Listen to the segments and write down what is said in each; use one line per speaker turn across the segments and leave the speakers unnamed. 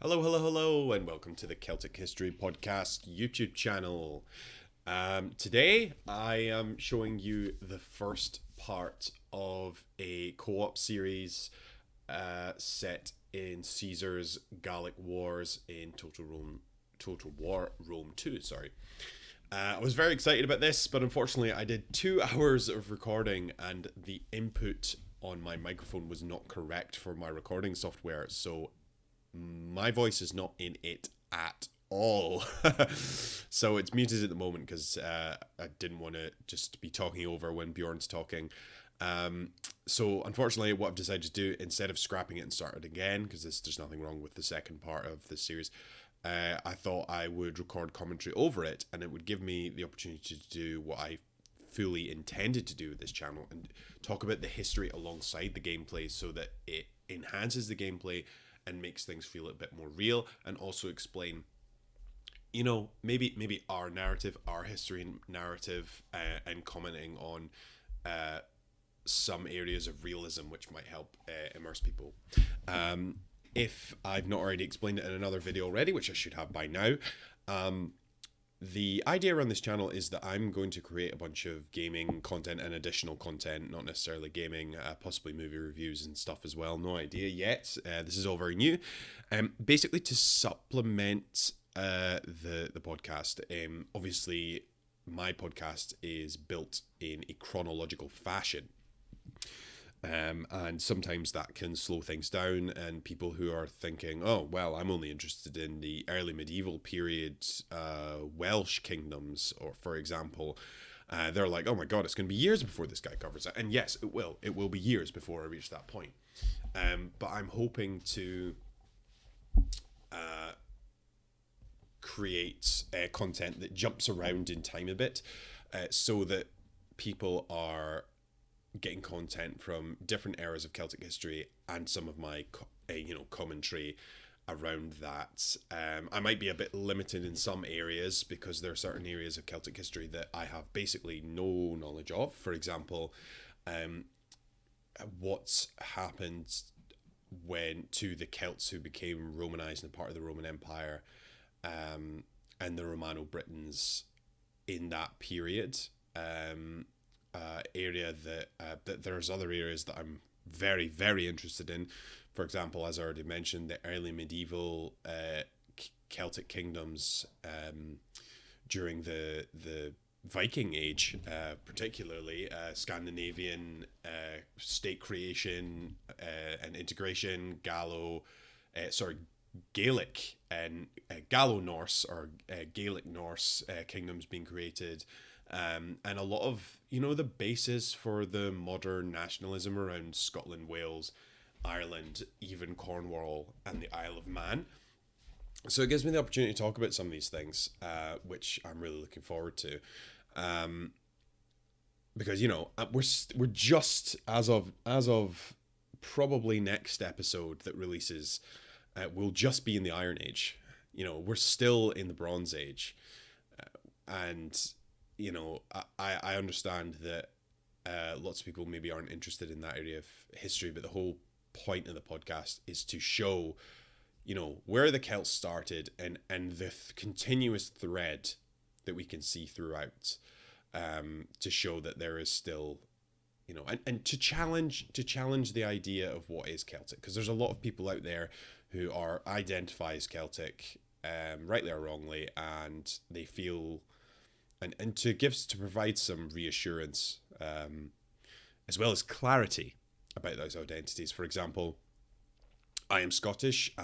Hello, hello, hello, and welcome to the Celtic History Podcast YouTube channel. Today, I am showing you the first part of a co-op series set in Caesar's Gallic Wars in Total War Rome 2. Sorry. I was very excited about this, but unfortunately, I did 2 hours of recording, and the input on my microphone was not correct for my recording software, so my voice is not in it at all. So it's muted at the moment because I didn't want to just be talking over when Bjorn's talking. So unfortunately, what I've decided to do, instead of scrapping it and start it again, because there's nothing wrong with the second part of this series, I thought I would record commentary over it, and it would give me the opportunity to do what I fully intended to do with this channel and talk about the history alongside the gameplay so that it enhances the gameplay and makes things feel a bit more real, and also explain, maybe our narrative, our history narrative, and commenting on some areas of realism which might help immerse people. If I've not already explained it in another video already, which I should have by now, the idea around this channel is that I'm going to create a bunch of gaming content and additional content, not necessarily gaming, possibly movie reviews and stuff as well. No idea yet. This is all very new. Basically to supplement the podcast. Obviously, my podcast is built in a chronological fashion. And sometimes that can slow things down, and people who are thinking, oh, well, I'm only interested in the early medieval period Welsh kingdoms, or for example, they're like, oh my god, it's going to be years before this guy covers it. And yes, it will be years before I reach that point. But I'm hoping to create content that jumps around in time a bit, so that people are getting content from different eras of Celtic history and some of my commentary around that. I might be a bit limited in some areas because there are certain areas of Celtic history that I have basically no knowledge of. For example, what's happened when to the Celts who became Romanized and part of the Roman Empire, and the Romano-Britons in that period. Area that there's other areas that I'm very, very interested in. For example, as I already mentioned, the early medieval Celtic kingdoms during the Viking Age, particularly Scandinavian state creation and integration, Gaelic and Gallo-Norse or Gaelic Norse kingdoms being created. And a lot of, the basis for the modern nationalism around Scotland, Wales, Ireland, even Cornwall and the Isle of Man. So it gives me the opportunity to talk about some of these things, which I'm really looking forward to. Because, we're just as of probably next episode that releases, we'll just be in the Iron Age. We're still in the Bronze Age. And I understand that lots of people maybe aren't interested in that area of history, but the whole point of the podcast is to show, where the Celts started and the continuous thread that we can see throughout, to show that there is still, and to challenge the idea of what is Celtic, because there's a lot of people out there who are identify as Celtic, rightly or wrongly, and they feel. And to provide some reassurance, as well as clarity about those identities. For example, I am Scottish.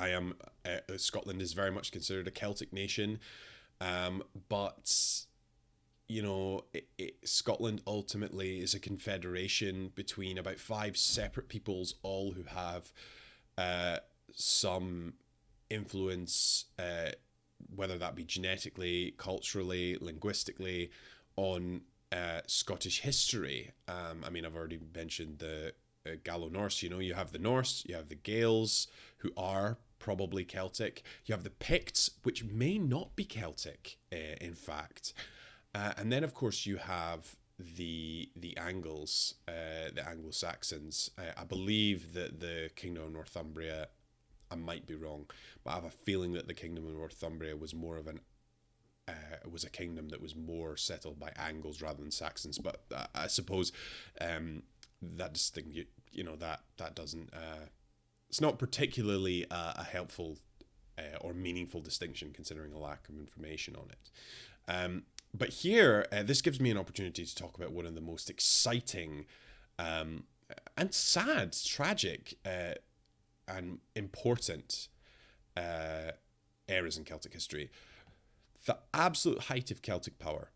Scotland is very much considered a Celtic nation, but Scotland ultimately is a confederation between about 5 separate peoples, all who have some influence, whether that be genetically, culturally, linguistically, on Scottish history. I've already mentioned the Gallo-Norse. You have the Norse, you have the Gaels, who are probably Celtic. You have the Picts, which may not be Celtic, in fact. And then, of course, you have the Angles, the Anglo-Saxons. I believe that the Kingdom of Northumbria I might be wrong, but I have a feeling that the kingdom of Northumbria was more of was a kingdom that was more settled by Angles rather than Saxons. But I suppose that distinction, that doesn't. It's not particularly a helpful or meaningful distinction, considering a lack of information on it. But here, this gives me an opportunity to talk about one of the most exciting and sad, tragic, and important eras in Celtic history. The absolute height of Celtic power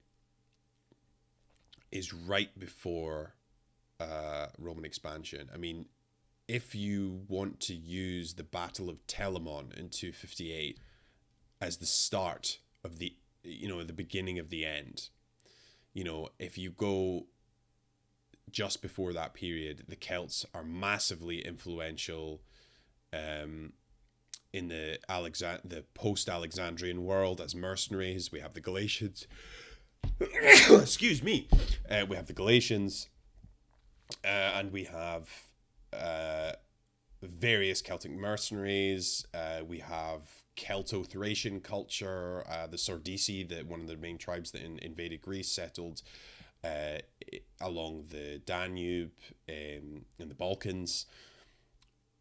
is right before Roman expansion. I mean, if you want to use the Battle of Telamon in 258 as the start of the beginning of the end, if you go just before that period, the Celts are massively influential in the post-Alexandrian world as mercenaries. We have the Galatians. Excuse me. We have the Galatians, and we have various Celtic mercenaries. We have Celto-Thracian culture, the Sordisi, one of the main tribes that invaded Greece, settled along the Danube in the Balkans,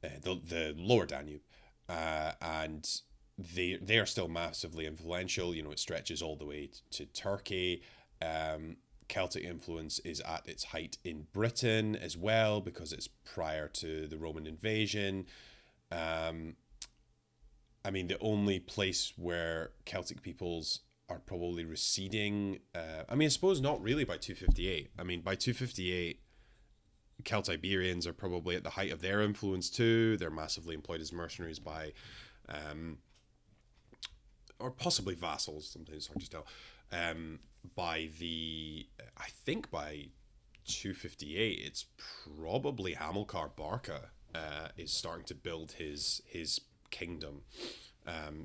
the lower Danube, and they are still massively influential. It stretches all the way to Turkey. Celtic influence is at its height in Britain as well, because it's prior to the Roman invasion. The only place where Celtic peoples are probably receding, I suppose not really by 258. By 258, Celtiberians are probably at the height of their influence too. They're massively employed as mercenaries by, or possibly vassals, sometimes it's hard to tell, by 258, it's probably Hamilcar Barca is starting to build his kingdom.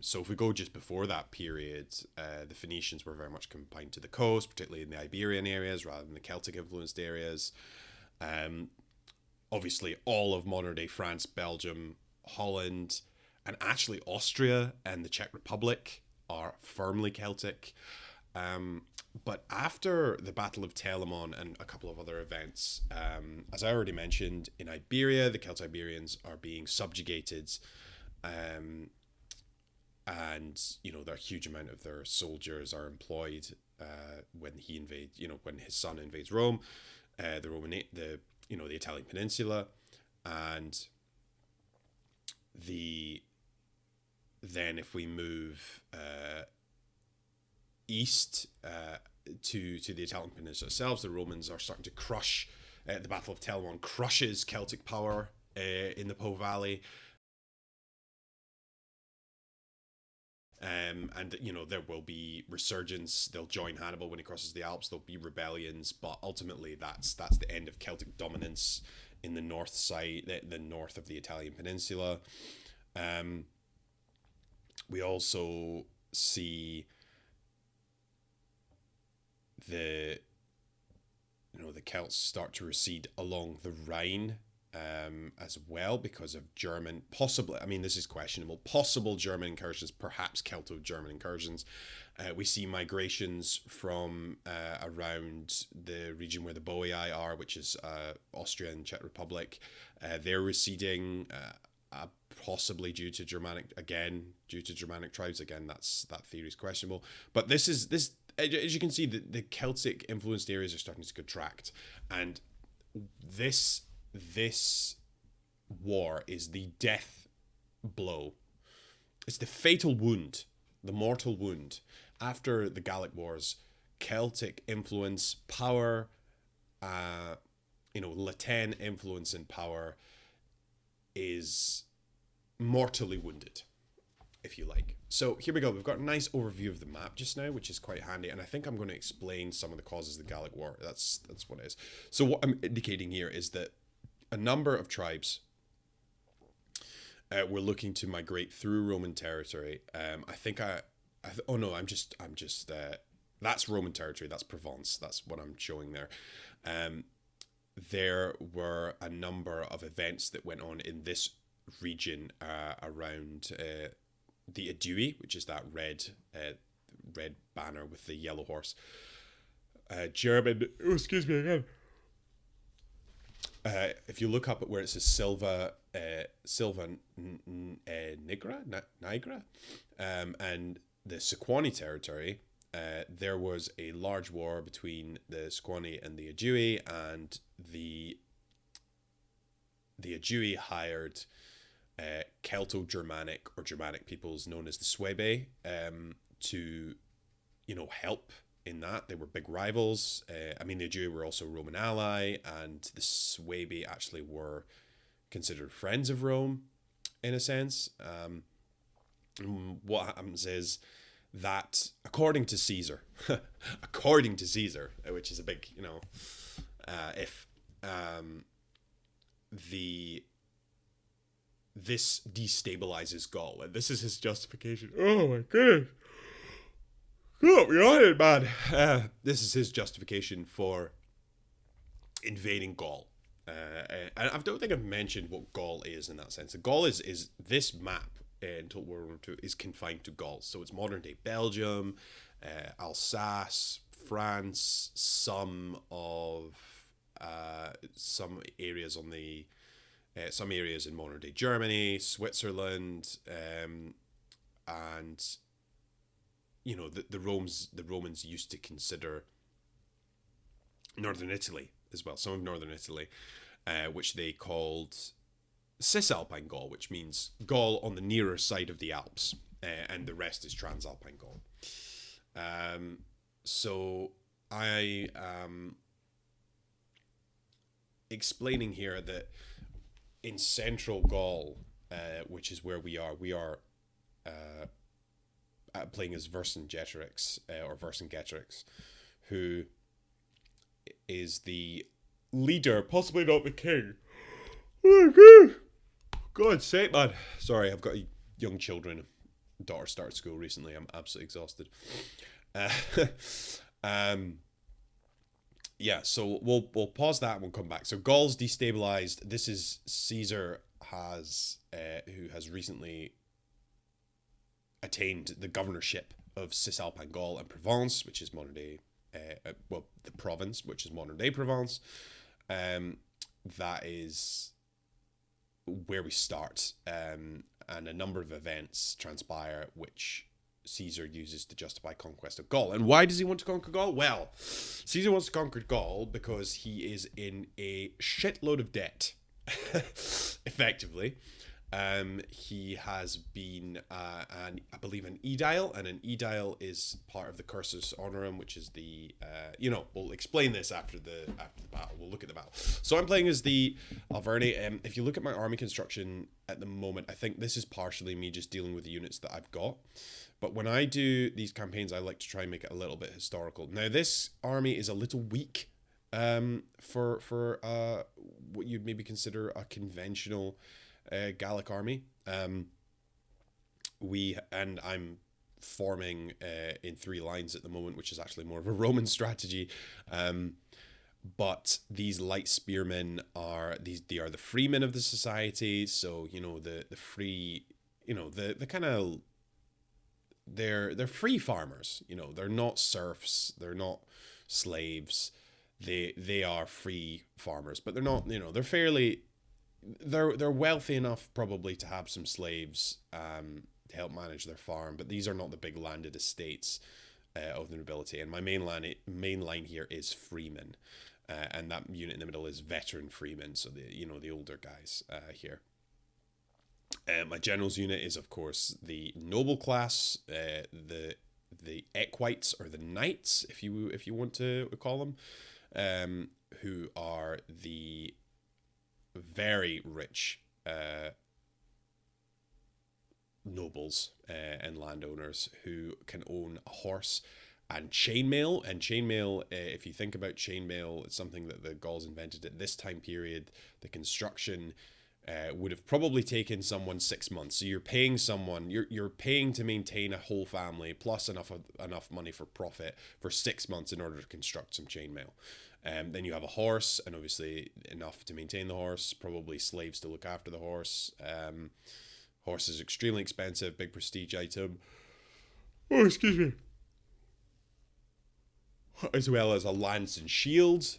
So if we go just before that period, the Phoenicians were very much confined to the coast, particularly in the Iberian areas rather than the Celtic influenced areas. Obviously all of modern day France, Belgium, Holland, and actually Austria and the Czech Republic are firmly Celtic. But after the Battle of Telamon and a couple of other events, as I already mentioned, in Iberia, the Celtiberians are being subjugated, and a huge amount of their soldiers are employed when his son invades Rome, the Italian peninsula, and then if we move east to the Italian peninsula itself, the Romans are starting to crush. The Battle of Telamon crushes Celtic power in the Po Valley. And there will be resurgence. They'll join Hannibal when he crosses the Alps. There'll be rebellions, but ultimately that's the end of Celtic dominance in the north side, the north of the Italian peninsula. We also see the Celts start to recede along the Rhine as well, because of German, possibly, this is questionable, possible German incursions, perhaps Celto-German incursions. We see migrations from around the region where the Boii are, which is Austria and Czech Republic. They're receding, possibly due to Germanic tribes. Again, that theory is questionable. But this, as you can see, the Celtic influenced areas are starting to contract, and this war is the death blow. It's the fatal wound, the mortal wound. After the Gallic Wars, Celtic influence, power, Latin influence and power is mortally wounded, if you like. So here we go. We've got a nice overview of the map just now, which is quite handy, and I think I'm going to explain some of the causes of the Gallic War. That's what it is. So what I'm indicating here is that a number of tribes were looking to migrate through Roman territory. That's Roman territory. That's Provence. That's what I'm showing there. There were a number of events that went on in this region around the Adui, which is that red banner with the yellow horse. German. Oh, excuse me again. If you look up at where it says Silva Nigra, and the Sequani territory, there was a large war between the Sequani and the Adui, and the Adui hired Celto-Germanic or Germanic peoples known as the Suebi to, help in that. They were big rivals. The Adui were also a Roman ally, and the Suebi actually were considered friends of Rome in a sense. What happens is that according to Caesar, which is a big, if this destabilizes Gaul, and this is his justification. Oh my goodness. Got me on it, man. This is his justification for invading Gaul. And I don't think I've mentioned what Gaul is in that sense. Gaul is this map until World War II is confined to Gaul. So it's modern day Belgium, Alsace, France, some areas on the some areas in modern day Germany, Switzerland, and the Romans used to consider northern Italy as well, some of northern Italy, which they called Cisalpine Gaul, which means Gaul on the nearer side of the Alps, and the rest is Transalpine Gaul. So I am explaining here that in central Gaul, which is where we are playing as Vercingetorix, or Vercingetorix, who is the leader, possibly not the king. Oh my God! God's sake, man. Sorry, I've got young children. Daughter started school recently. I'm absolutely exhausted. Yeah, so we'll pause that and we'll come back. So Gaul's destabilized. This is Caesar who has recently attained the governorship of Cisalpine Gaul and Provence, which is modern day, the province, which is modern day Provence. That is where we start, and a number of events transpire which Caesar uses to justify conquest of Gaul. And why does he want to conquer Gaul? Well, Caesar wants to conquer Gaul because he is in a shitload of debt, effectively. He has been, I believe, an aedile, and an aedile is part of the cursus honorum, which is the, we'll explain this after the battle. We'll look at the battle. So I'm playing as the Arverni. If you look at my army construction at the moment, I think this is partially me just dealing with the units that I've got. But when I do these campaigns, I like to try and make it a little bit historical. Now, this army is a little weak for what you'd maybe consider a conventional Gallic army. I'm forming in 3 lines at the moment, which is actually more of a Roman strategy. But these light spearmen are the freemen of the society. So the free, the kind of, they're free farmers. They're not serfs. They're not slaves. They are free farmers, but they're not. They're fairly. They're wealthy enough probably to have some slaves to help manage their farm, but these are not the big landed estates of the nobility. And my main line here is freemen, and that unit in the middle is veteran freemen, so the older guys here. My general's unit is, of course, the noble class, the equites, or the knights, if you want to call them, who are the very rich nobles and landowners who can own a horse and chainmail. And chainmail, if you think about chainmail, it's something that the Gauls invented at this time period. The construction would have probably taken someone 6 months. So you're paying someone, you're paying to maintain a whole family plus enough money for profit for 6 months in order to construct some chainmail. Then you have a horse, and obviously enough to maintain the horse, probably slaves to look after the horse. Horse is extremely expensive, big prestige item. Oh, excuse me. As well as a lance and shield,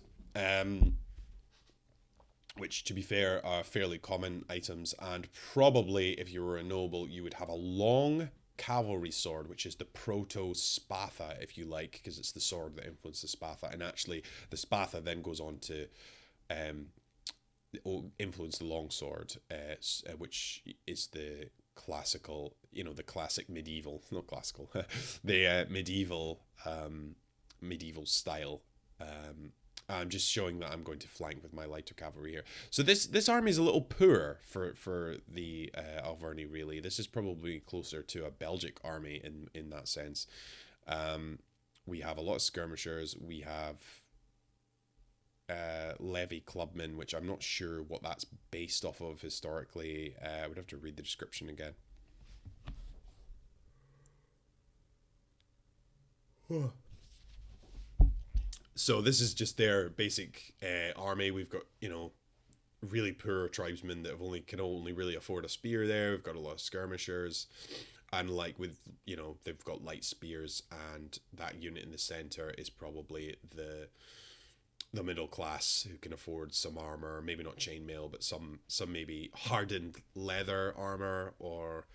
which, to be fair, are fairly common items. And probably, if you were a noble, you would have a long cavalry sword, which is the proto spatha, if you like, because it's the sword that influenced the spatha. And actually, the spatha then goes on to influence the longsword, which is the classical, the classic medieval, not classical, the medieval style. I'm just showing that I'm going to flank with my lighter cavalry here. So this army is a little poor for the Arverni, really. This is probably closer to a Belgic army in that sense. We have a lot of skirmishers. We have levy clubmen, which I'm not sure what that's based off of historically. I would have to read the description again. So this is just their basic army. We've got, really poor tribesmen that can only really afford a spear there. We've got a lot of skirmishers. And like with, they've got light spears, and that unit in the center is probably the middle class who can afford some armor, maybe not chainmail, but some maybe hardened leather armor or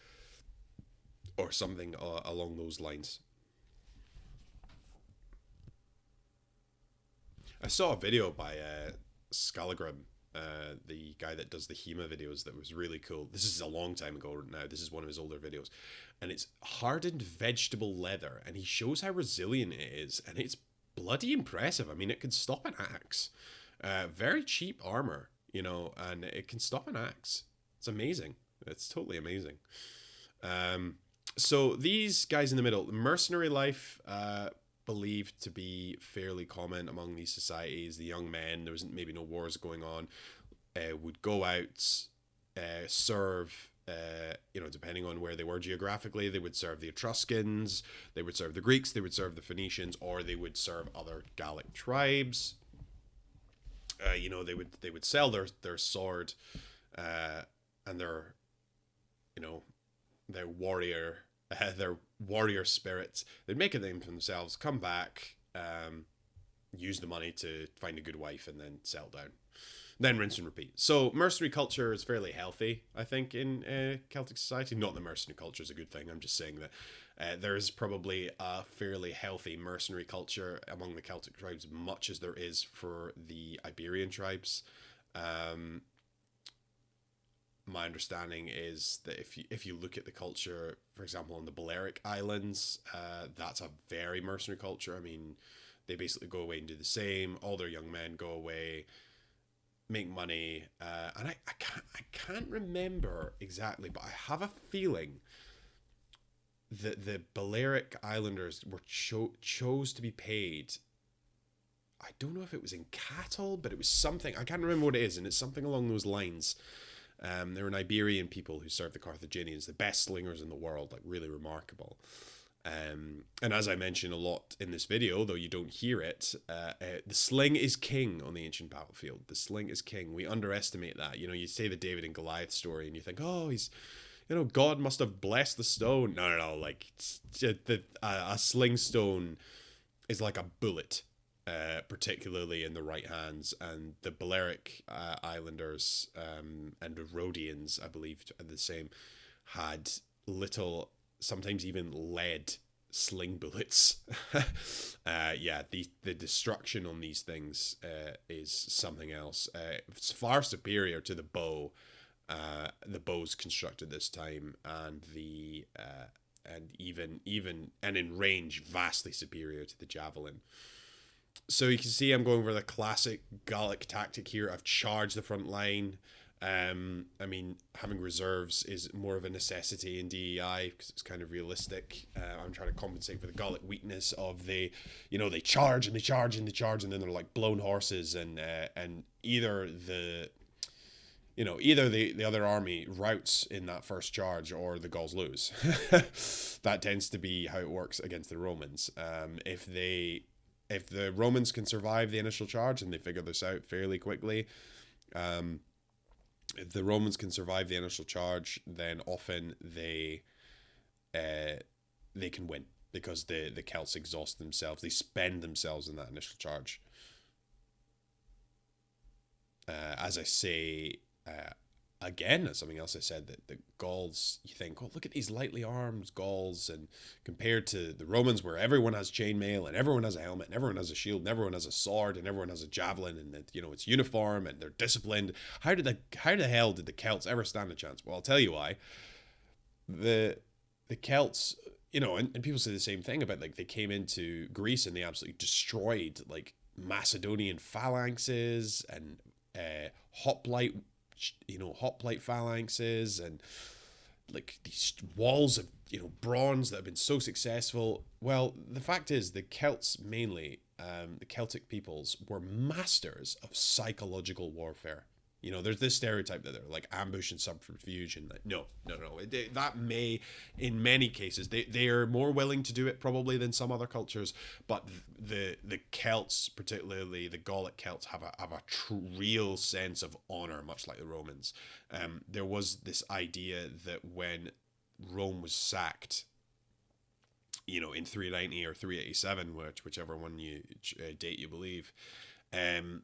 something along those lines. I saw a video by Scalagrim, the guy that does the HEMA videos, that was really cool. This is a long time ago now. This is one of his older videos. And it's hardened vegetable leather. And he shows how resilient it is. And it's bloody impressive. I mean, it can stop an axe. Very cheap armor, and it can stop an axe. It's amazing. It's totally amazing. So these guys in the middle, mercenary life, believed to be fairly common among these societies. The young men, there was maybe no wars going on, would go out, serve, depending on where they were geographically. They would serve the Etruscans, they would serve the Greeks, they would serve the Phoenicians, or they would serve other Gallic tribes. They would sell their sword and their warrior spirits. They'd make a name for themselves, come back, use the money to find a good wife, and then settle down. Then rinse and repeat. So mercenary culture is fairly healthy, I think, in Celtic society. Not that mercenary culture is a good thing. I'm just saying that there is probably a fairly healthy mercenary culture among the Celtic tribes, much as there is for the Iberian tribes. My understanding is that if you look at the culture, for example, on the Balearic Islands, that's a very mercenary culture. I mean, they basically go away and do the same. All their young men go away, make money, and I can't remember exactly, but I have a feeling that the Balearic Islanders were chose to be paid. I don't know if it was in cattle, but it was something. I can't remember what it is, and it's something along those lines. They're an Iberian people who served the Carthaginians, the best slingers in the world, like really remarkable. And as I mentioned a lot in this video, though you don't hear it, the sling is king on the ancient battlefield. The sling is king. We underestimate that. You say the David and Goliath story, and you think, oh, he's, God must have blessed the stone. No. Like a sling stone is like a bullet. Particularly in the right hands, and the Balearic Islanders and the Rhodians, I believe, the same, had little, sometimes even lead sling bullets. The destruction on these things is something else. It's far superior to the bow. The bow's constructed this time, and even in range, vastly superior to the javelin. So you can see I'm going for the classic Gallic tactic here. I've charged the front line. I mean, having reserves is more of a necessity in DEI because it's kind of realistic. I'm trying to compensate for the Gallic weakness of they charge and they charge and they charge, and then they're like blown horses, and either the other army routs in that first charge, or the Gauls lose. That tends to be how it works against the Romans. If they if the Romans can survive the initial charge, and they figure this out fairly quickly, if the Romans can survive the initial charge, then often they can win, because the Celts exhaust themselves. They spend themselves in that initial charge. As I say, again, that's something else I said, that the Gauls, you think, oh, look at these lightly armed Gauls, and compared to the Romans, where everyone has chainmail, and everyone has a helmet, and everyone has a shield, and everyone has a sword, and everyone has a javelin, and it's uniform, and they're disciplined. How the hell did the Celts ever stand a chance? Well, I'll tell you why. The Celts, and people say the same thing about, like, they came into Greece and they absolutely destroyed, like, Macedonian phalanxes and hoplite phalanxes, and like these walls of bronze that have been so successful. Well, the fact is, the Celts mainly, the Celtic peoples, were masters of psychological warfare. There's this stereotype that they're like ambush and subterfuge, and no. That may, in many cases, they are more willing to do it probably than some other cultures, but the Celts, particularly the Gallic Celts, have a real sense of honor, much like the Romans. There was this idea that when Rome was sacked, in 390 or 387, whichever one date you believe, and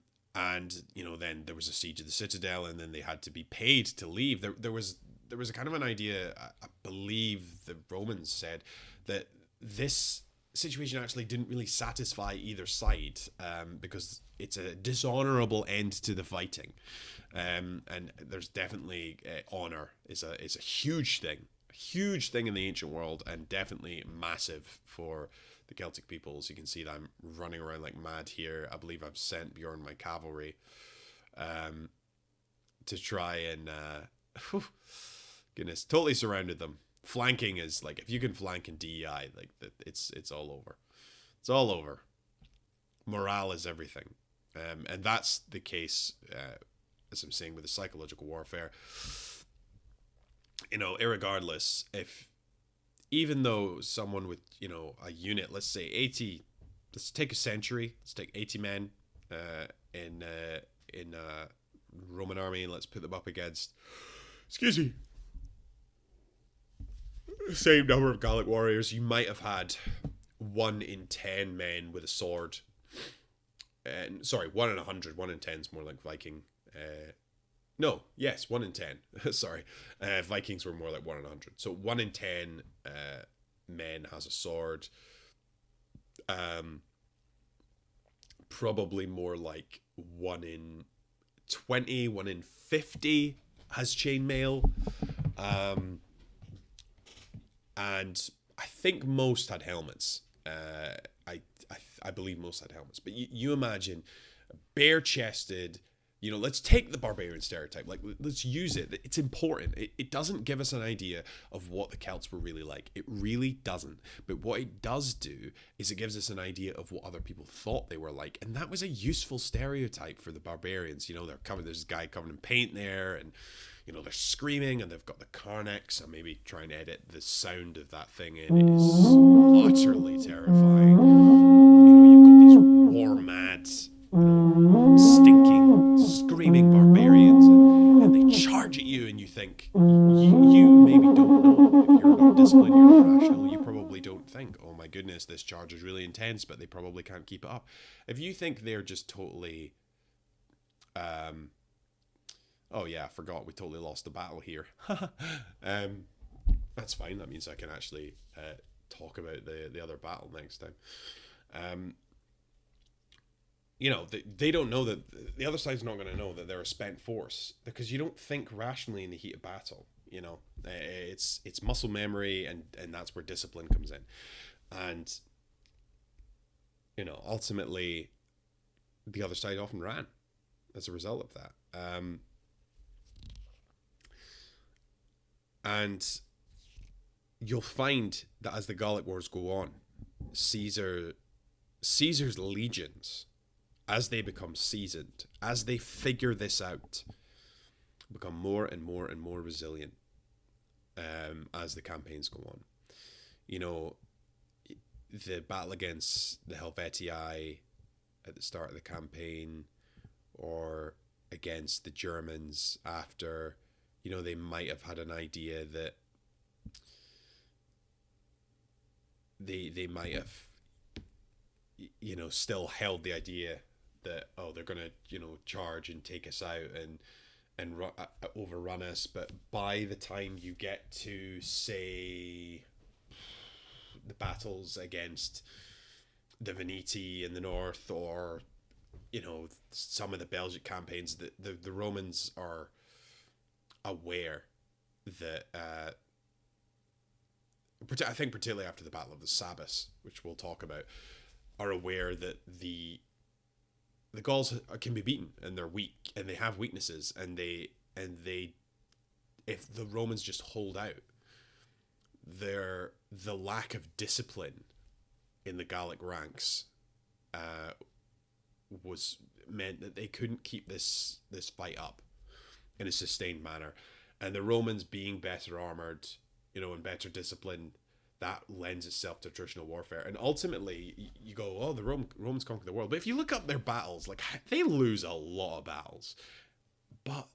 then there was a siege of the citadel, and then they had to be paid to leave. There was a kind of an idea, I believe the Romans said, that this situation actually didn't really satisfy either side, because it's a dishonorable end to the fighting, and there's definitely honor is a huge thing in the ancient world, and definitely massive for the Celtic peoples. You can see that I'm running around like mad here. I believe I've sent Bjorn my cavalry to try and goodness, totally surrounded them. Flanking is like, if you can flank in DEI, like it's all over. It's all over. Morale is everything, and that's the case, as I'm saying, with the psychological warfare. Irregardless, even though someone with, a unit, let's say 80, let's take a century, let's take 80 men in Roman army, and let's put them up against, excuse me, the same number of Gallic warriors. You might have had 1 in 10 men with a sword. Sorry, 1 in 100. 1 in 10 is more like Viking. No, yes, 1 in 10. Sorry. Vikings were more like 1 in 100. So 1 in 10 men has a sword. Probably more like 1 in 20, 1 in 50 has chainmail. And I think most had helmets. I believe most had helmets. But you imagine bare-chested. Let's take the barbarian stereotype. Like, let's use it. It's important. It doesn't give us an idea of what the Celts were really like. It really doesn't. But what it does do is it gives us an idea of what other people thought they were like. And that was a useful stereotype for the barbarians. They're covered. There's a guy covered in paint there, and they're screaming, and they've got the carnix. And maybe try and edit the sound of that thing in. It is utterly terrifying. You've got these war mad, stinking, screaming barbarians, and they charge at you, and you think, you maybe don't know. If you're not disciplined, you're not rational, you probably don't think, oh my goodness, this charge is really intense, but they probably can't keep it up. If you think they're just totally, oh yeah, I forgot, we totally lost the battle here. That's fine, that means I can actually talk about the other battle next time. They don't know that the other side's not going to know that they're a spent force, because you don't think rationally in the heat of battle. It's muscle memory, and that's where discipline comes in. And, ultimately, the other side often ran as a result of that. And you'll find that as the Gallic Wars go on, Caesar's legions, as they become seasoned, as they figure this out, become more and more and more resilient as the campaigns go on. the battle against the Helvetii at the start of the campaign, or against the Germans after, they might have had an idea that they might have, still held the idea that, they're gonna, charge and take us out and overrun us. But by the time you get to, say, the battles against the Veneti in the north, or some of the Belgic campaigns, the Romans are aware that I think particularly after the Battle of the Sabas, which we'll talk about, are aware that the Gauls can be beaten, and they're weak, and they have weaknesses, and they if the Romans just hold out, the lack of discipline in the Gallic ranks was meant that they couldn't keep this fight up in a sustained manner. And the Romans, being better armored, and better disciplined, that lends itself to traditional warfare. And ultimately, you go, the Romans conquer the world. But if you look up their battles, like, they lose a lot of battles, but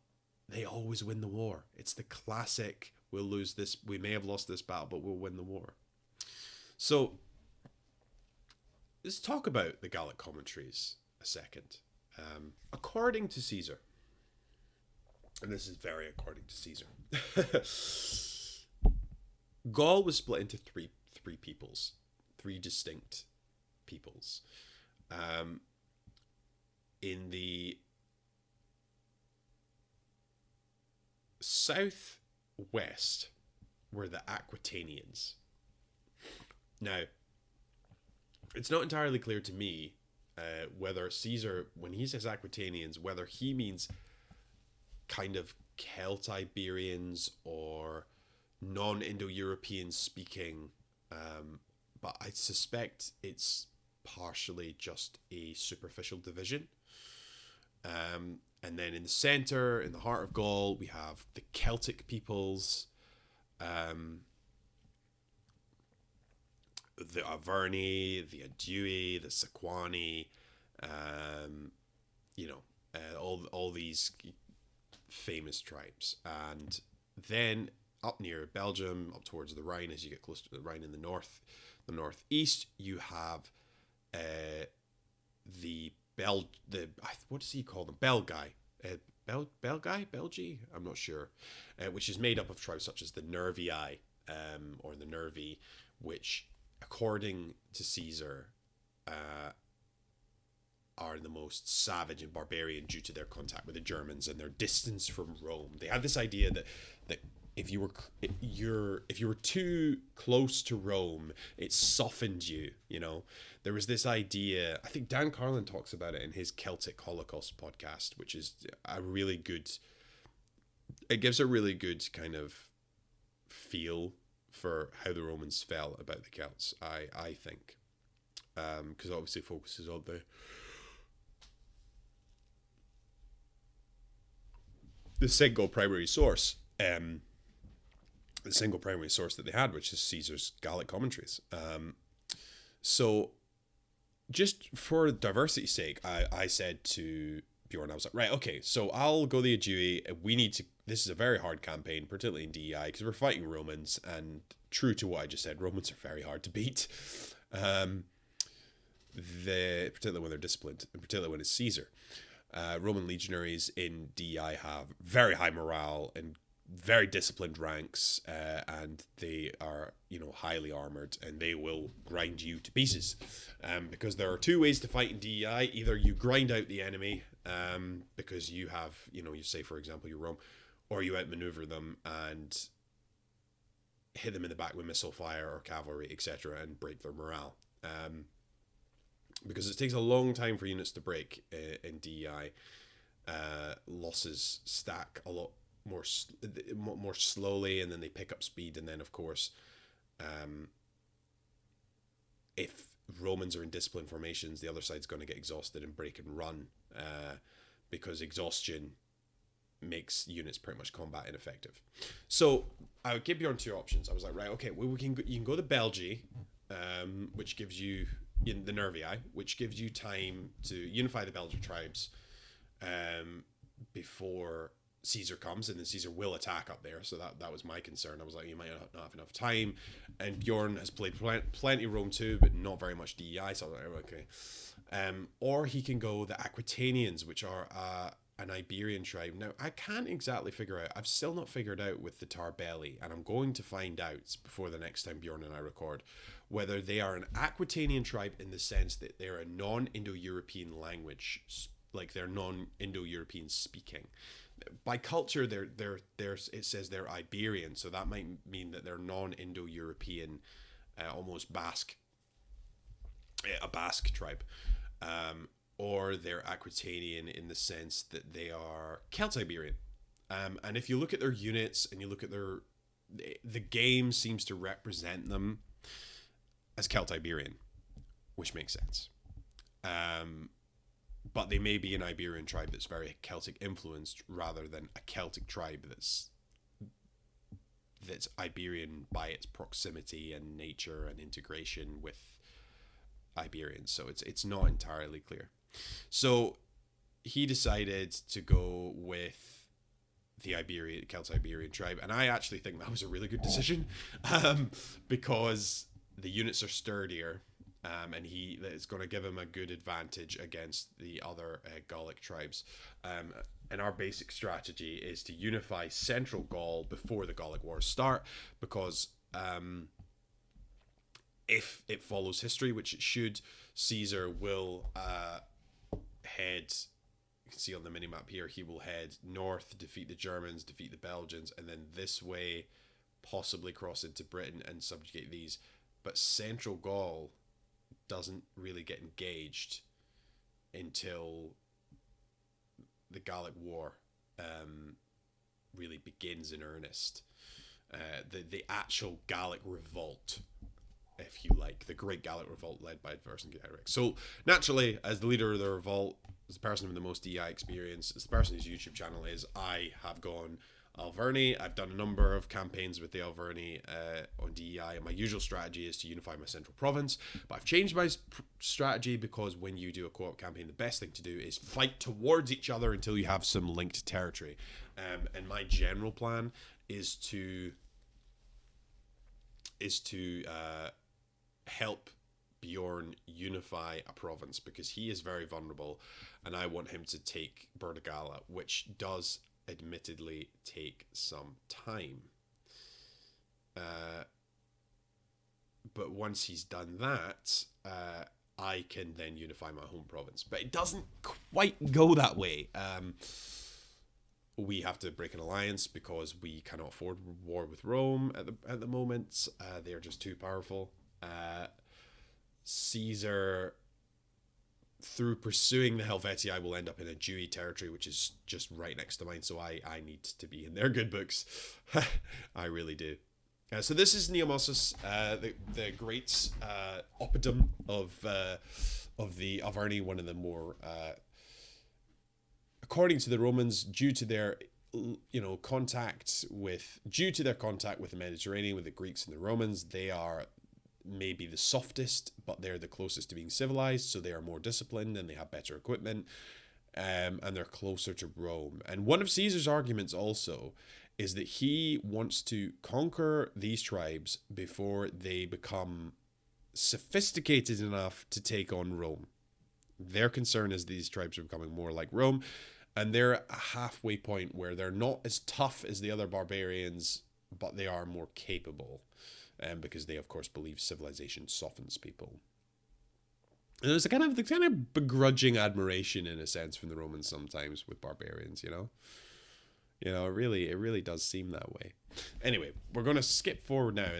they always win the war. It's the classic, we'll lose this, we may have lost this battle, but we'll win the war. So let's talk about the Gallic commentaries a second. According to Caesar, and this is very according to Caesar, Gaul was split into three peoples, three distinct peoples. In the southwest were the Aquitanians. Now, it's not entirely clear to me whether Caesar, when he says Aquitanians, whether he means kind of Celtiberians or non-Indo-European speaking, but I suspect it's partially just a superficial division. And then in the center, in the heart of Gaul, we have the Celtic peoples, the Arverni, the Aedui, the Sequani, all these famous tribes. And then up near Belgium, up towards the Rhine, as you get close to the Rhine in the northeast, you have what does he call them? Belgae. Belgi? I'm not sure. Which is made up of tribes such as the Nervii, or the Nervi, which, according to Caesar, are the most savage and barbarian due to their contact with the Germans and their distance from Rome. They had this idea that if you were too close to Rome, it softened you. There was this idea. I think Dan Carlin talks about it in his Celtic Holocaust podcast, which is a really good. It gives a really good kind of feel for how the Romans felt about the Celts. I think, because obviously focuses on the single primary source. The single primary source that they had, which is Caesar's Gallic commentaries. So just for diversity's sake, I said to Bjorn, I was like, right, okay, so I'll go the Aedui. This is a very hard campaign, particularly in DEI, because we're fighting Romans, and true to what I just said, Romans are very hard to beat. Particularly when they're disciplined, and particularly when it's Caesar. Roman legionaries in DEI have very high morale and very disciplined ranks, and they are, highly armored, and they will grind you to pieces. Because there are two ways to fight in DEI. Either you grind out the enemy, because you have, you say, for example, you're Rome, or you outmaneuver them and hit them in the back with missile fire or cavalry, etc., and break their morale. Because it takes a long time for units to break in DEI. Losses stack a lot more slowly, and then they pick up speed. And then, of course, if Romans are in disciplined formations, the other side's going to get exhausted and break and run, because exhaustion makes units pretty much combat ineffective. So I would give Bjorn two options. I was like, right, okay, well, you can go to Belgi, which gives you in the Nervii, which gives you time to unify the Belgian tribes before Caesar comes, and then Caesar will attack up there. So that was my concern. I was like, you might not have enough time. And Bjorn has played plenty Rome too, but not very much DEI. So I was like, okay. Or he can go the Aquitanians, which are an Iberian tribe. Now, I can't exactly figure out. I've still not figured out with the Tarbelli, and I'm going to find out before the next time Bjorn and I record, whether they are an Aquitanian tribe in the sense that they're a non-Indo-European language, like they're non-Indo-European speaking. By culture, it says they're Iberian, so that might mean that they're non-Indo-European, almost Basque, a Basque tribe. Or they're Aquitanian in the sense that they are Celt-Iberian. And if you look at their units and you look at the game seems to represent them as Celt-Iberian, which makes sense. But they may be an Iberian tribe that's very Celtic influenced rather than a Celtic tribe that's Iberian by its proximity and nature and integration with Iberians. So it's not entirely clear. So he decided to go with the Celt-Iberian tribe, and I actually think that was a really good decision because the units are sturdier. And it's going to give him a good advantage against the other Gallic tribes. And our basic strategy is to unify Central Gaul before the Gallic Wars start, because if it follows history, which it should, Caesar will head. You can see on the minimap here, he will head north, defeat the Germans, defeat the Belgians, and then this way possibly cross into Britain and subjugate these. But Central Gaul doesn't really get engaged until the Gallic War really begins in earnest. The actual Gallic revolt, if you like, the Great Gallic Revolt led by Vercingetorix. So naturally, as the leader of the revolt, as the person with the most DI experience, as the person whose YouTube channel is, I have gone Arverni. I've done a number of campaigns with the Arverni on DEI, and my usual strategy is to unify my central province. But I've changed my strategy because when you do a co-op campaign, the best thing to do is fight towards each other until you have some linked territory. And my general plan is to help Bjorn unify a province, because he is very vulnerable, and I want him to take Berdagala, which does admittedly take some time. But once he's done that, I can then unify my home province. But it doesn't quite go that way. We have to break an alliance because we cannot afford war with Rome at the moment. They are just too powerful. Caesar, through pursuing the Helvetii, will end up in a Jewy territory, which is just right next to mine. So I need to be in their good books. I really do. So this is Neomosus, the great oppidum of the Arverni, one of the more, according to the Romans, due to their contact with the Mediterranean, with the Greeks and the Romans, they are maybe the softest, but they're the closest to being civilized, so they are more disciplined and they have better equipment, and they're closer to Rome. And one of Caesar's arguments also is that he wants to conquer these tribes before they become sophisticated enough to take on Rome. Their concern is these tribes are becoming more like Rome, and they're at a halfway point where they're not as tough as the other barbarians, but they are more capable. Because they, of course, believe civilization softens people. And there's a kind of begrudging admiration, in a sense, from the Romans sometimes with barbarians. It really does seem that way. Anyway, we're going to skip forward now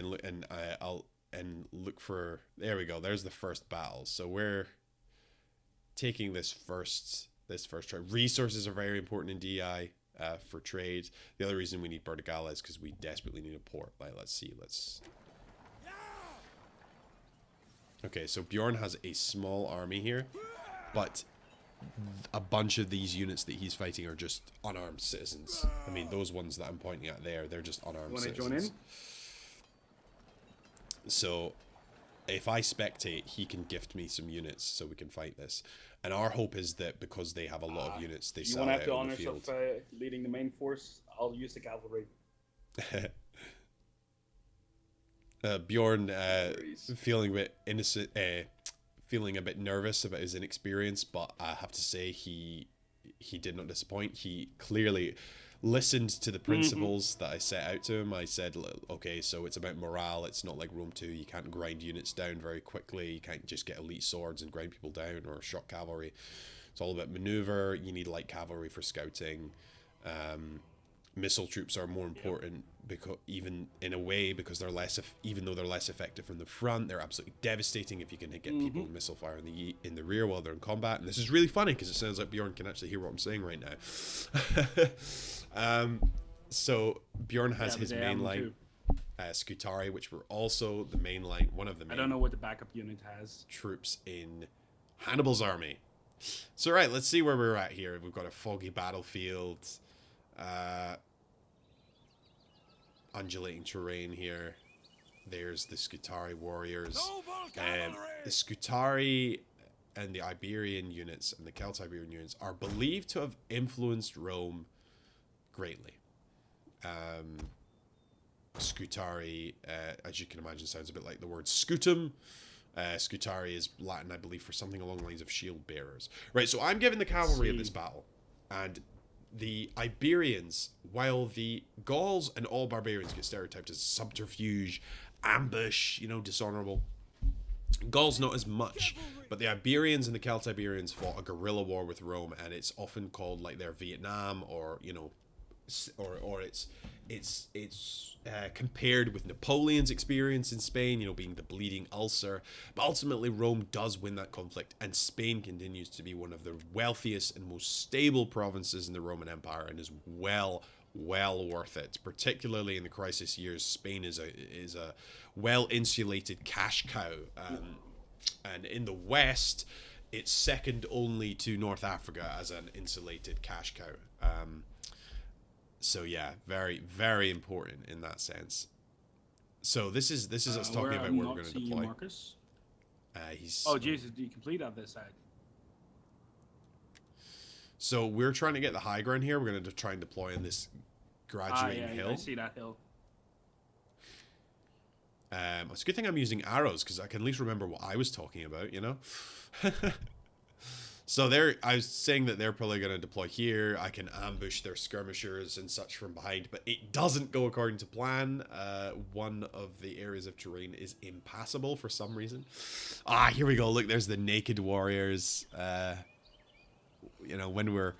and look for. There we go. There's the first battle. So we're taking this first tribe. Resources are very important in DI. For trade. The other reason we need Berdagala is because we desperately need a port. Let's okay, so Bjorn has a small army here, but a bunch of these units that he's fighting are just unarmed citizens. I mean, those ones that I'm pointing at there, they're just unarmed citizens. Join in? So if I spectate, he can gift me some units so we can fight this. And our hope is that because they have a lot of units, they sell out on the field.
You want to have the honors of leading the main force? I'll use the cavalry.
Bjorn feeling a bit innocent, feeling a bit nervous about his inexperience, but I have to say he did not disappoint. He clearly listened to the principles that I set out to him. I said, okay, so it's about morale. It's not like Rome 2. You can't grind units down very quickly. You can't just get elite swords and grind people down, or shock cavalry. It's all about maneuver. You need light cavalry for scouting. Missile troops are more important, because even in a way, because they're less, even though they're less effective from the front, they're absolutely devastating if you can get people with missile fire in the rear while they're in combat. And this is really funny because it sounds like Bjorn can actually hear what I'm saying right now. So Bjorn has his main line, Scutari, which were also the main line, one of the main.
I don't know what the backup unit has.
Troops in Hannibal's army. So right, let's see where we're at here. We've got a foggy battlefield. Undulating terrain here. There's the Scutari warriors. The Scutari and the Iberian units and the Celt-Iberian units are believed to have influenced Rome greatly. Scutari, as you can imagine, sounds a bit like the word scutum. Scutari is Latin, I believe, for something along the lines of shield bearers. Right, so I'm giving the cavalry of this battle, and the Iberians, while the Gauls and all barbarians get stereotyped as subterfuge, ambush, dishonorable. Gauls not as much, but the Iberians and the Celt-Iberians fought a guerrilla war with Rome, and it's often called like their Vietnam, or it's compared with Napoleon's experience in Spain, being the bleeding ulcer. But ultimately, Rome does win that conflict, and Spain continues to be one of the wealthiest and most stable provinces in the Roman Empire, and is well worth it. Particularly in the crisis years, Spain is a well-insulated cash cow, and in the West, it's second only to North Africa as an insulated cash cow. So yeah, very, very important in that sense. So this is us talking about where we're going to deploy.
Marcus.
He's.
Oh Jesus! Do you complete on this side?
So we're trying to get the high ground here. We're going to try and deploy in this graduating hill.
I see that hill.
It's a good thing I'm using arrows, because I can at least remember what I was talking about. So I was saying that they're probably going to deploy here. I can ambush their skirmishers and such from behind, but it doesn't go according to plan. One of the areas of terrain is impassable for some reason. Here we go. Look, there's the naked warriors. When we're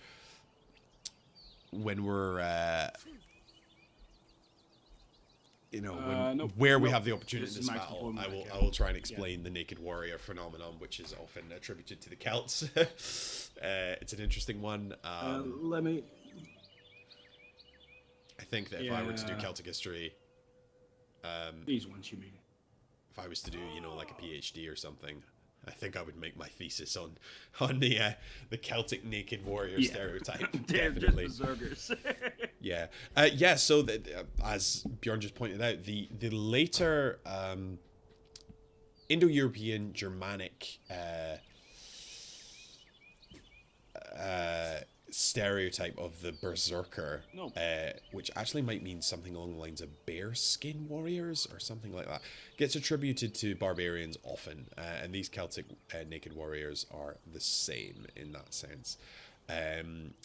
we have the opportunity in this battle, I will try and explain the naked warrior phenomenon, which is often attributed to the Celts. It's an interesting one. I think that if I were to do Celtic history,
these ones you mean?
If I was to do, like a PhD or something, I think I would make my thesis on the Celtic naked warrior stereotype. Definitely.
Just berserkers.
Yeah. So as Bjorn just pointed out, the later Indo-European Germanic stereotype of the berserker, which actually might mean something along the lines of bear skin warriors or something like that, gets attributed to barbarians often, and these Celtic naked warriors are the same in that sense.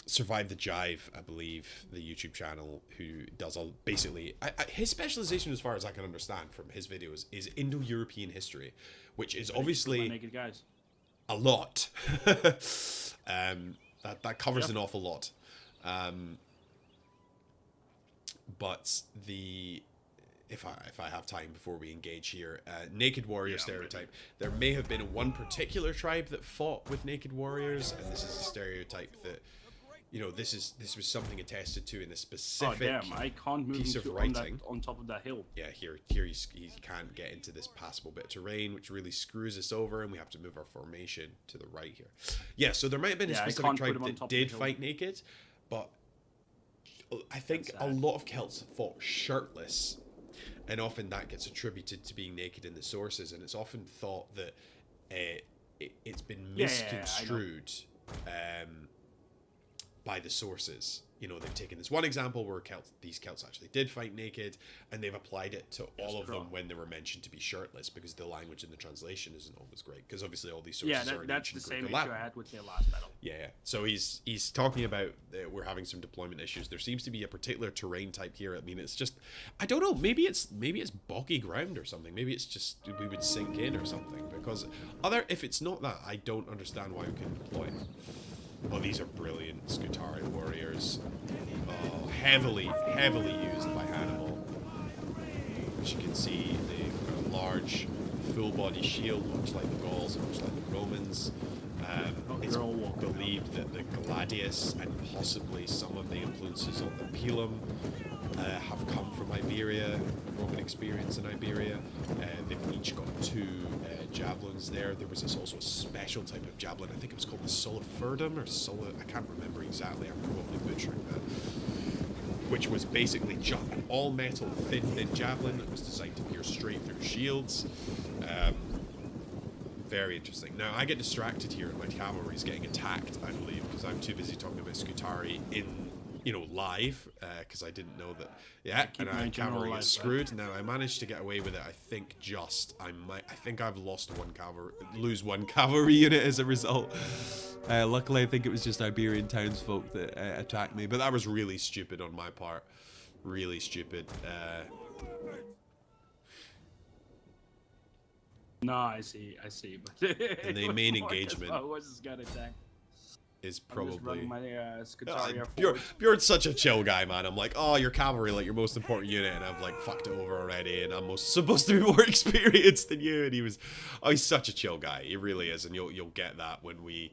Survive the Jive, I believe, the YouTube channel, who does basically his specialization, as far as I can understand from his videos, is Indo-European history, which is obviously
naked guys.
A lot. That covers an awful lot. But if I have time before we engage here, naked warrior stereotype. There may have been one particular tribe that fought with naked warriors, and this is a stereotype that this was something attested to in a specific
I can't move
piece of writing
on top of that hill.
Yeah, here he can't get into this passable bit of terrain, which really screws us over, and we have to move our formation to the right here. Yeah, so there might have been a specific tribe that did fight naked, but I think a lot of Celts fought shirtless. and often that gets attributed to being naked in the sources, and it's often thought that it's been misconstrued by the sources. You know, they've taken this one example where these Celts actually did fight naked, and they've applied it to all of them when they were mentioned to be shirtless, because the language in the translation isn't always great, because obviously all these sources are in
that's the
ancient
same
Greek
issue
or Latin.
I had with the last battle.
Yeah. So he's talking about we're having some deployment issues. There seems to be a particular terrain type here. I mean, it's just, I don't know. Maybe it's boggy ground or something. Maybe it's just we would sink in or something. Because if it's not that, I don't understand why we can deploy. Oh, these are brilliant Scutari warriors. Oh, heavily used by Hannibal. As you can see, they've got a large full body shield, much like the Gauls and much like the Romans. It's believed that the gladius and possibly some of the influences of the pilum have come from Iberia, Roman experience in Iberia. They've each got 2 javelins there. There was also a special type of javelin. I think it was called the Soliferdum or I can't remember exactly. I'm probably butchering that. Which was basically just an all-metal thin javelin that was designed to pierce straight through shields. Very interesting. Now, I get distracted here and my cavalry is getting attacked, I believe, because I'm too busy talking about Scutari in, live, because I didn't know that. Yeah, and my cavalry is screwed. Now, I managed to get away with it, I think I think I've lose one cavalry unit as a result. Luckily, I think it was just Iberian townsfolk that attacked me, but that was really stupid on my part. Really stupid.
No, I see. But
and the main engagement
was this guy attack?
Is probably
my
Bjorn's such a chill guy, man. I'm like, oh, your cavalry, like your most important unit, and I've like fucked it over already, and I'm supposed to be more experienced than you. And he's such a chill guy. He really is, and you'll get that when we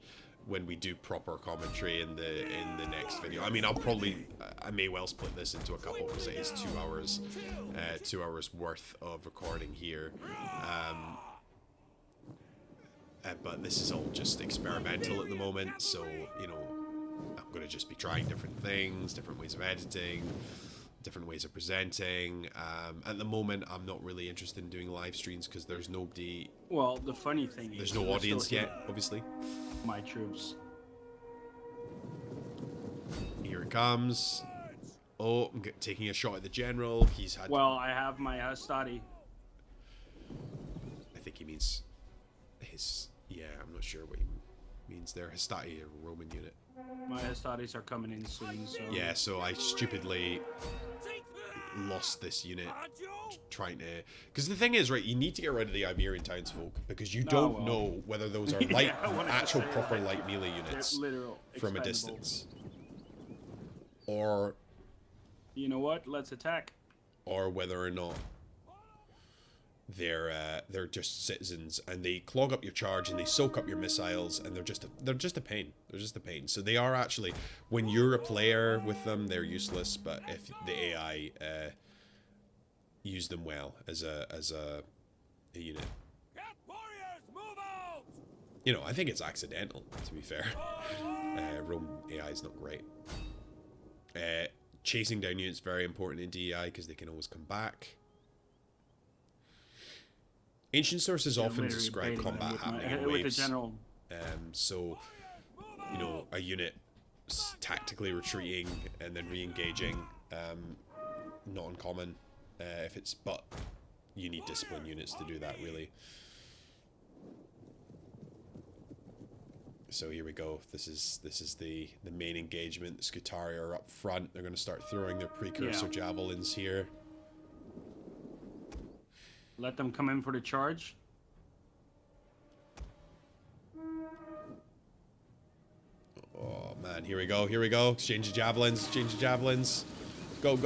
do proper commentary in the next video. I mean, I may well split this into a couple because it is 2 hours worth of recording here. But this is all just experimental at the moment, so, I'm going to just be trying different things, different ways of editing, different ways of presenting. At the moment, I'm not really interested in doing live streams because there's nobody...
Well, the funny thing
is... There's no audience yet, obviously.
My troops.
Here it comes. Oh, I'm taking a shot at the general. He's had...
Well, I have my Hastati.
I think he means his... Yeah, I'm not sure what he means there. Hastati, a Roman unit.
My Hastatis are coming in soon, so...
Yeah, so I stupidly lost this unit trying to... Because the thing is, right, you need to get rid of the Iberian townsfolk because you don't know whether those are light, actual proper light melee units from a distance. Or...
You know what? Let's attack.
Or whether or not they're just citizens and they clog up your charge and they soak up your missiles and they're just a pain. They're just a pain. So they are actually, when you're a player with them, they're useless. But if the AI use them well as a unit, I think it's accidental. To be fair, Rome AI is not great. Chasing down units is very important in DEI because they can always come back. Ancient sources often describe combat happening in waves.
With the general.
So, a unit tactically retreating and then re-engaging, not uncommon. But you need discipline units to do that, really. So here we go. This is the main engagement. The Scutari are up front. They're going to start throwing their precursor javelins here.
Let them come in for the charge.
Oh man, here we go. Exchange of javelins. Go.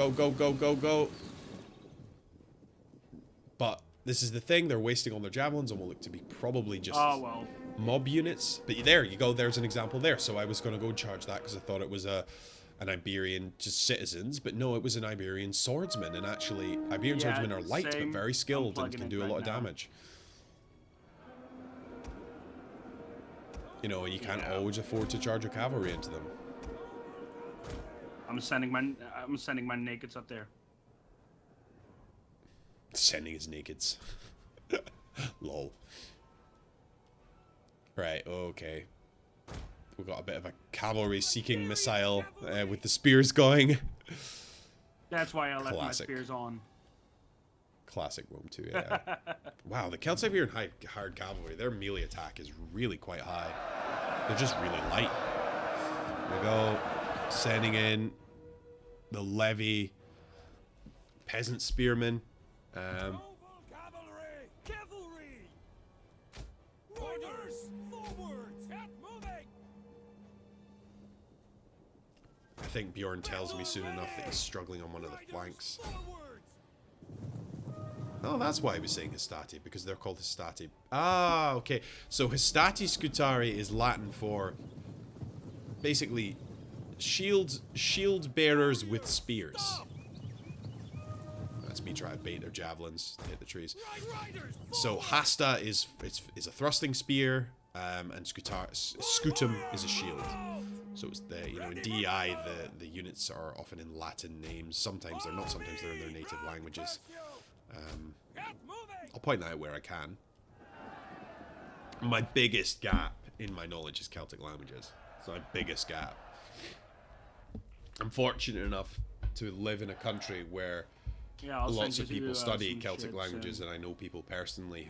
But this is the thing, they're wasting all their javelins and will look to be probably just mob units. But there you go, there's an example there. So I was going to go and charge that because I thought it was an Iberian just citizens, but no, it was an Iberian swordsman, and actually Iberian swordsmen are light but very skilled and can do a lot of damage. You can't always afford to charge your cavalry into them.
I'm sending my nakeds up there.
Sending his nakeds. Lol. Right, okay. We've got a bit of a cavalry-seeking missile with the spears going.
That's why I left
Classic.
my spears on.
Classic Rome 2, yeah. Wow, the Celts Iberian hired cavalry, their melee attack is really quite high. They're just really light. There we go. Sending in the levy. Peasant spearmen.
Cavalry! Orders! Forwards! Get moving!
I think Bjorn tells me soon enough that he's struggling on one of the flanks.
Forwards!
Oh, that's why I was saying Hastati, because they're called Hastati. Ah, okay. So Hastati Scutari is Latin for basically shield bearers with spears. That's me trying to bait their javelins to hit the trees. So Hasta is a thrusting spear, and Scutum is a shield. So it's the, you know, in DEI the units are often in Latin names. Sometimes they're not. Sometimes they're in their native languages. I'll point that out where I can. My biggest gap in my knowledge is Celtic languages. It's my biggest gap. I'm fortunate enough to live in a country where
Yeah,
lots of people study
some
Celtic
shit
languages,
soon.
and I know people personally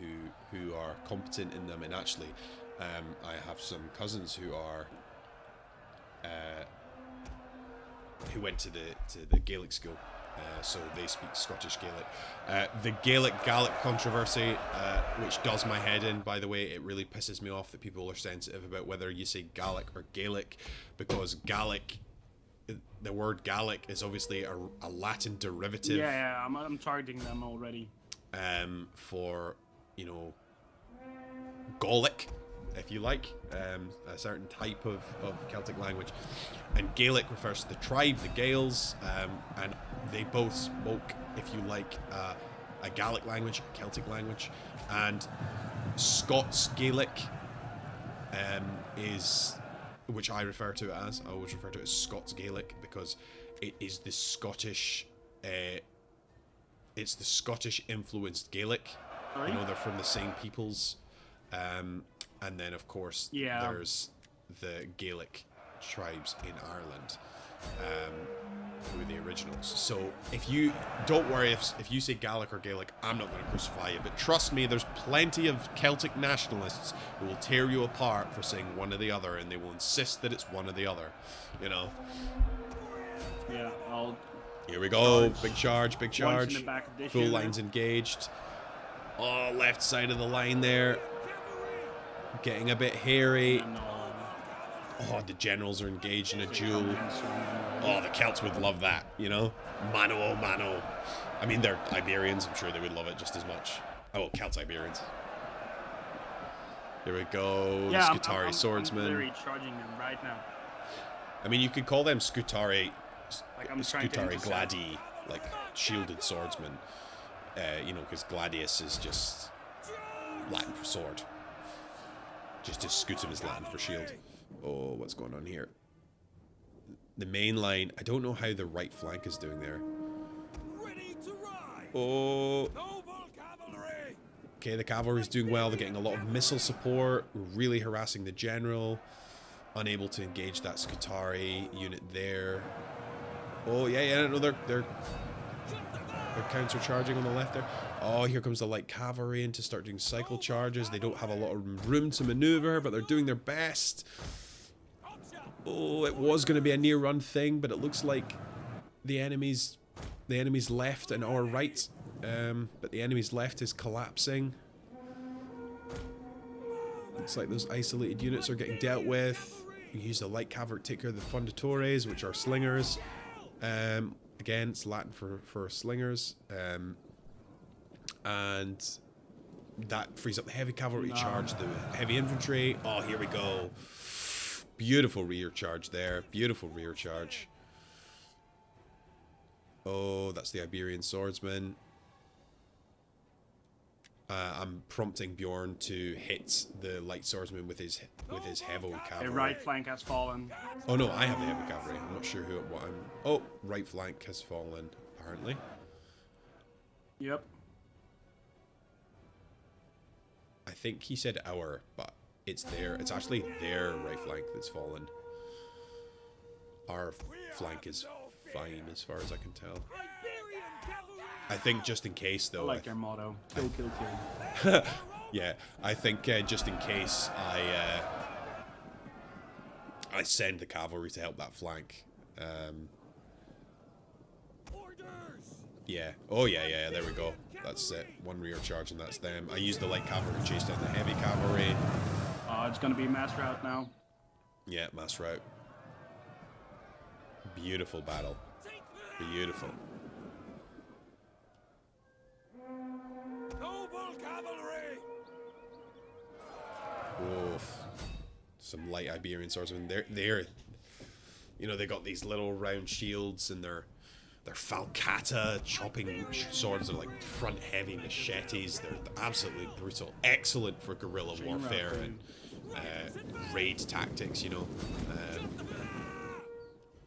who are competent in them. And actually, I have some cousins who are who went to the Gaelic school, so they speak Scottish Gaelic. The Gallic controversy, which does my head in, by the way, it really pisses me off that people are sensitive about whether you say Gallic or Gaelic, because Gallic, the word Gallic is obviously a Latin derivative.
Yeah, I'm targeting them already.
For, you know, Gallic, if you like, a certain type of Celtic language. And Gaelic refers to the tribe, the Gaels, and they both spoke, if you like, a Gallic language, a Celtic language. And Scots Gaelic is, which I refer to it as, I always refer to it as Scots Gaelic, because it is the Scottish, it's the Scottish influenced Gaelic.
Sorry?
You know, they're from the same peoples. And then, of course,
Yeah.
there's the Gaelic tribes in Ireland, who are the originals. So if you, don't worry if you say Gallic or Gaelic, I'm not going to crucify you. But trust me, there's plenty of Celtic nationalists who will tear you apart for saying one or the other, and they will insist that it's one or the other, you know.
Yeah, I'll
Here we go,
Charge.
big charge, big
One's in
charge.
the back of this
Full
unit.
lines engaged. Oh, left side of the line there. Getting a bit hairy.
and,
Oh, the generals are engaged in a duel.
come in soon.
Oh, the Celts would love that, you know? Mano a mano. I mean, they're Iberians. I'm sure they would love it just as much. Oh, well, Celts Iberians. Here we go.
Yeah,
Scutari
I'm
swordsman.
literally charging them right now.
I mean, you could call them Scutari,
Like I'm trying to
Scutari
intercept.
gladi, like shielded swordsmen. You know, because gladius is just Latin for sword. Just as scutum is Latin for shield. Oh, what's going on here? The main line. I don't know how the right flank is doing there.
Ready to ride!
Oh,
Noble cavalry!
okay, the cavalry's doing well. They're getting a lot of missile support. Really harassing the general. Unable to engage that Scutari unit there. Oh, yeah, no, they're counter-charging on the left there. Oh, here comes the light cavalry in to start doing cycle charges. They don't have a lot of room to maneuver, but they're doing their best. Oh, it was going to be a near-run thing, but it looks like the enemy's left and our right. But the enemy's left is collapsing. Looks like those isolated units are getting dealt with. You use the light cavalry to take care of the fundatores, which are slingers. Again, it's Latin for slingers. And that frees up the heavy cavalry to charge the heavy infantry. Oh, here we go. Beautiful rear charge there. Beautiful rear charge. Oh, that's the Iberian swordsman. I'm prompting Bjorn to hit the light swordsman with his heavy
The
cavalry.
right flank has fallen.
Oh no, I have the heavy cavalry. I'm not sure what I'm. Oh, right flank has fallen apparently.
Yep.
think he said our, but it's actually their right flank that's fallen. Our flank is fine as far as I can tell.
Iberian cavalry!
I think just in case,
I
though.
like their motto. Kill, kill, kill.
Yeah, I think just in case I send the cavalry to help that flank.
Orders!
Yeah. Oh, yeah, there we go. That's it. One rear charge and that's them. I used the light cavalry to chase down the heavy cavalry.
It's gonna be mass route now.
Yeah, mass route. Beautiful battle. Beautiful.
Noble cavalry!
Oof. Some light Iberian swordsmen. They're you know, they got these little round shields and they're falcata chopping swords. They're like front heavy machetes. They're absolutely brutal. Excellent for guerrilla warfare and raid tactics, you know.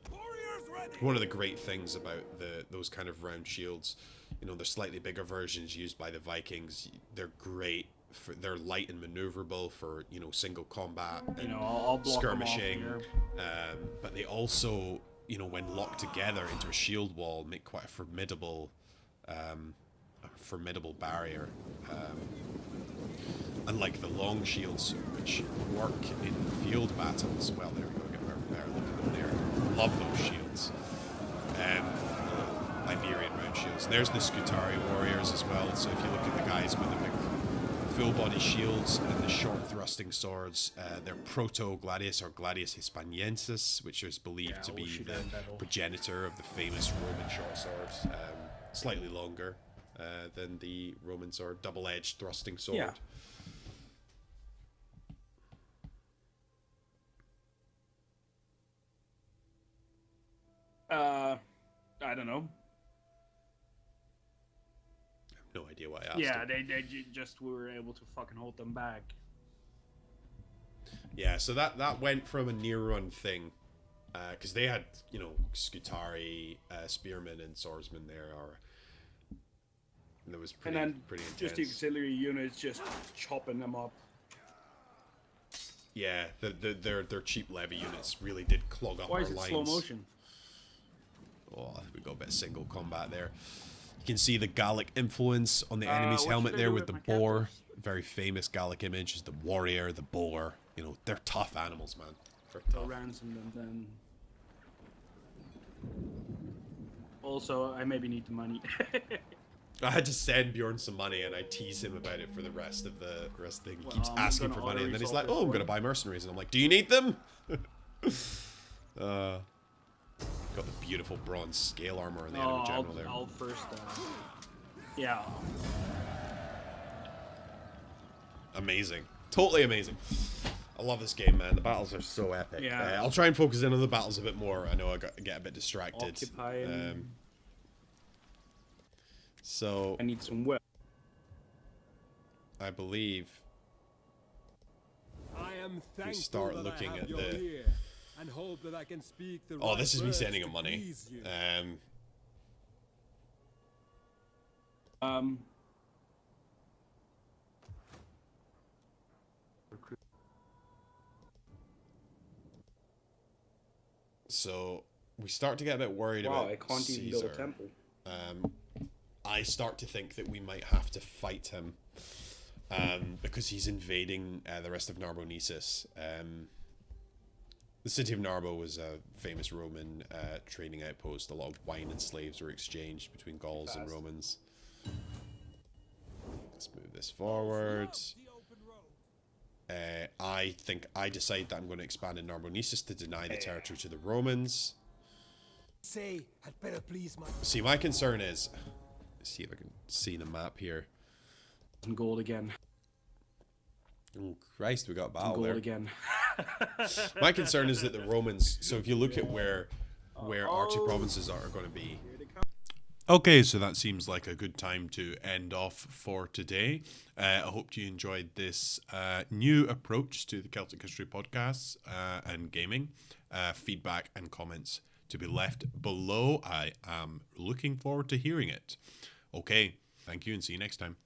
Warriors ready!
One of the great things about those kind of round shields, you know, they're slightly bigger versions used by the Vikings. They're great for, they're light and maneuverable for, you know, single combat and
You know, I'll block
skirmishing.
them off here.
But they also, you know, when locked together into a shield wall, make quite a formidable barrier. Unlike the long shields, which work in field battles. Well, there we go. Get a better look at them there. Love those shields. Iberian round shields. There's the Scutari warriors as well. So if you look at the guys with the big full body shields and the short thrusting swords, they're Proto-Gladius or Gladius Hispaniensis, which is believed to be the progenitor of the famous Roman short swords. Slightly longer than the Roman sword, double-edged thrusting sword.
Yeah. I don't know.
No idea why I asked.
Yeah,
him.
they just were able to fucking hold them back.
Yeah, so that went from a near run thing, because they had, you know, Scutari, spearmen and swordsmen there, and it was pretty intense.
Just the auxiliary units just chopping them up.
Yeah, their cheap levy units really did clog up
Why
our
is it
lines.
slow motion?
Oh, we got a bit of single combat there. You can see the Gallic influence on the enemy's
what
helmet
should I
there
do
with the
with my
boar.
captives?
Very famous Gallic image is the warrior, the boar. You know, they're tough animals, man. They're
I'll
tough.
ransom them then. Also, I maybe need the money.
I had to send Bjorn some money and I tease him about it for the rest of the thing. He
Well,
keeps
I'm
asking
gonna
for money and then he's
auto-resolve
like,
this
"Oh, I'm
for
gonna
you."
buy mercenaries," and I'm like, "Do you need them?" Got the beautiful bronze scale armor on the enemy general there.
I'll first. Yeah.
Amazing, totally amazing. I love this game, man. The battles are so epic.
Yeah.
I'll try and focus in on the battles a bit more. I know I get a bit distracted.
Occupying.
So
I need some whip.
I believe
I am thankful
start
that
looking
I have
at
your
the-
ear and hope that I can speak the
oh,
right
this is me
words
sending
to
him money.
please you.
So we start to get a bit worried
Wow,
about
I can't
Caesar.
even build a temple.
I start to think that we might have to fight him because he's invading the rest of Narbonensis. The city of Narbo was a famous Roman trading outpost. A lot of wine and slaves were exchanged between Gauls and Romans. Let's move this forward.
The open road.
I think I decide that I'm going to expand in Narbonensis to deny the territory to the Romans.
Say, had better please my
See, my concern is... Let's see if I can see the map here.
And gold again.
Oh, Christ, we got a battle
Gold
there.
again.
My concern is that the Romans... So if you look at where our two provinces are going to be... Okay, so that seems like a good time to end off for today. I hope you enjoyed this new approach to the Celtic History podcasts and gaming. Feedback and comments to be left below. I am looking forward to hearing it. Okay, thank you and see you next time.